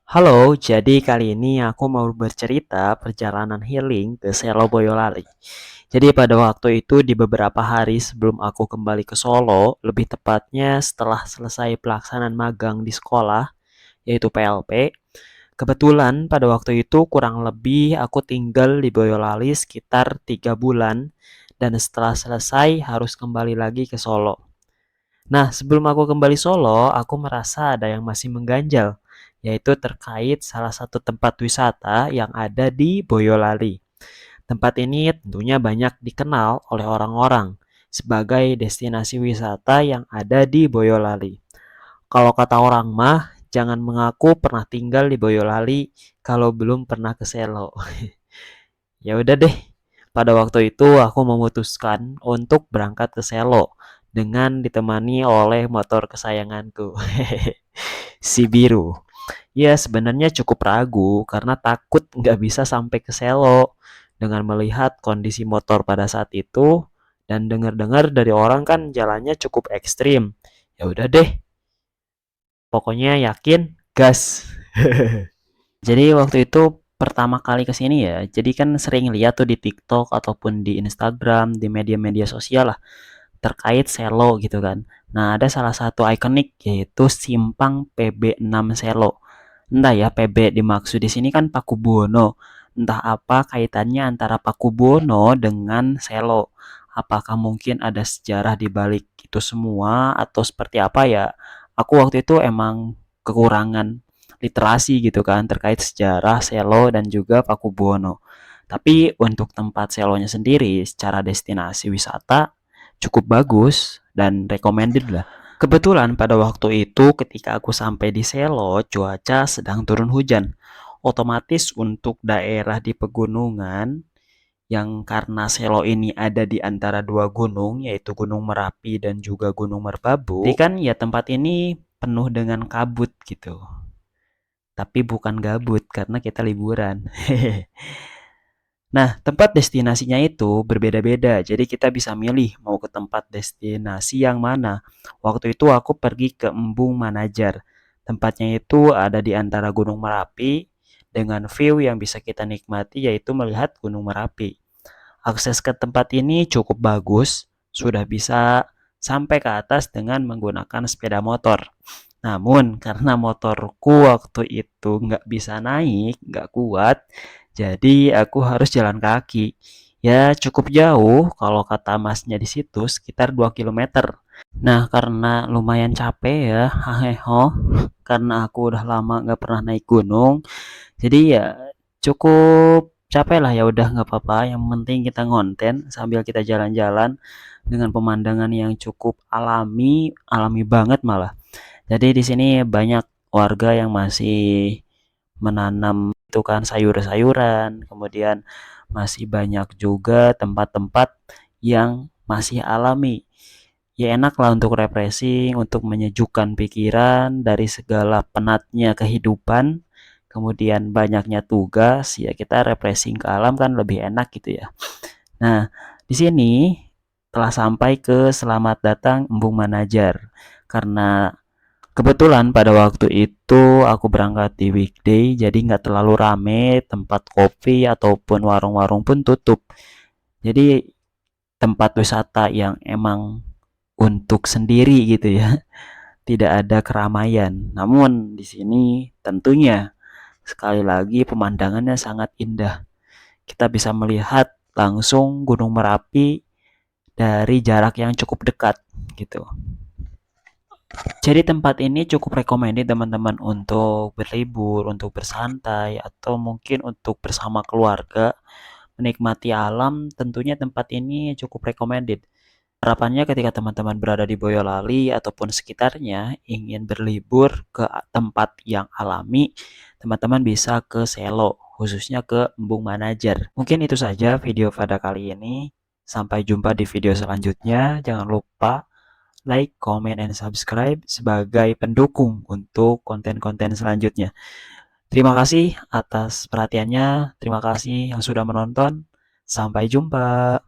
Halo, jadi kali ini aku mau bercerita perjalanan healing ke Selo Boyolali. Jadi pada waktu itu di beberapa hari sebelum aku kembali ke Solo, lebih tepatnya setelah selesai pelaksanaan magang di sekolah, yaitu PLP, kebetulan pada waktu itu kurang lebih aku tinggal di Boyolali sekitar 3 bulan, dan setelah selesai harus kembali lagi ke Solo. Nah, sebelum aku kembali Solo, aku merasa ada yang masih mengganjal, yaitu terkait salah satu tempat wisata yang ada di Boyolali. Tempat ini tentunya banyak dikenal oleh orang-orang sebagai destinasi wisata yang ada di Boyolali. Kalau kata orang mah, jangan mengaku pernah tinggal di Boyolali kalau belum pernah ke Selo. Ya udah deh, pada waktu itu aku memutuskan untuk berangkat ke Selo dengan ditemani oleh motor kesayanganku, si biru. Ya sebenarnya cukup ragu karena takut nggak bisa sampai ke Selo dengan melihat kondisi motor pada saat itu dan dengar-dengar dari orang kan jalannya cukup ekstrim. Ya udah deh, pokoknya yakin gas. Jadi waktu itu pertama kali ke sini ya, jadi kan sering lihat tuh di TikTok ataupun di Instagram, di media-media sosial lah terkait Selo gitu kan. Nah, ada salah satu ikonik yaitu Simpang PB6 Selo. Entah ya PB dimaksud di sini kan Pakubuwono. Entah apa kaitannya antara Pakubuwono dengan Selo. Apakah mungkin ada sejarah di balik itu semua atau seperti apa ya? Aku waktu itu emang kekurangan literasi gitu kan terkait sejarah Selo dan juga Pakubuwono. Tapi untuk tempat Selonya sendiri secara destinasi wisata cukup bagus dan recommended lah. Kebetulan pada waktu itu ketika aku sampai di Selo, cuaca sedang turun hujan. Otomatis untuk daerah di pegunungan yang karena Selo ini ada di antara dua gunung, yaitu Gunung Merapi dan juga Gunung Merbabu. Jadi kan ya tempat ini penuh dengan kabut gitu. Tapi bukan gabut karena kita liburan. Nah, tempat destinasinya itu berbeda-beda, jadi kita bisa milih mau ke tempat destinasi yang mana. Waktu itu aku pergi ke Embung Manajar. Tempatnya itu ada di antara Gunung Merapi dengan view yang bisa kita nikmati yaitu melihat Gunung Merapi. Akses ke tempat ini cukup bagus, sudah bisa sampai ke atas dengan menggunakan sepeda motor. Namun karena motorku waktu itu nggak bisa naik, nggak kuat, jadi aku harus jalan kaki. Ya cukup jauh kalau kata masnya di situ sekitar 2 kilometer. Nah karena lumayan capek ya, haheho, karena aku udah lama nggak pernah naik gunung, jadi ya cukup capek lah ya udah nggak apa-apa. Yang penting kita ngonten sambil kita jalan-jalan dengan pemandangan yang cukup alami, alami banget malah. Jadi di sini banyak warga yang masih menanam itu kan sayur-sayuran, kemudian masih banyak juga tempat-tempat yang masih alami. Ya enak lah untuk refreshing, untuk menyejukkan pikiran dari segala penatnya kehidupan, kemudian banyaknya tugas, ya kita refreshing ke alam kan lebih enak gitu ya. Nah, di sini telah sampai ke Selamat Datang Embung Manajar. Karena kebetulan pada waktu itu aku berangkat di weekday, jadi nggak terlalu rame, tempat kopi ataupun warung-warung pun tutup. Jadi tempat wisata yang emang untuk sendiri gitu ya, tidak ada keramaian. Namun di sini tentunya sekali lagi pemandangannya sangat indah. Kita bisa melihat langsung Gunung Merapi dari jarak yang cukup dekat gitu. Jadi tempat ini cukup recommended teman-teman untuk berlibur, untuk bersantai, atau mungkin untuk bersama keluarga menikmati alam. Tentunya tempat ini cukup recommended. Harapannya ketika teman-teman berada di Boyolali ataupun sekitarnya ingin berlibur ke tempat yang alami, teman-teman bisa ke Selo, khususnya ke Embung Manajar. Mungkin itu saja video pada kali ini. Sampai jumpa di video selanjutnya. Jangan lupa like, comment, and subscribe sebagai pendukung untuk konten-konten selanjutnya. Terima kasih atas perhatiannya. Terima kasih yang sudah menonton. Sampai jumpa.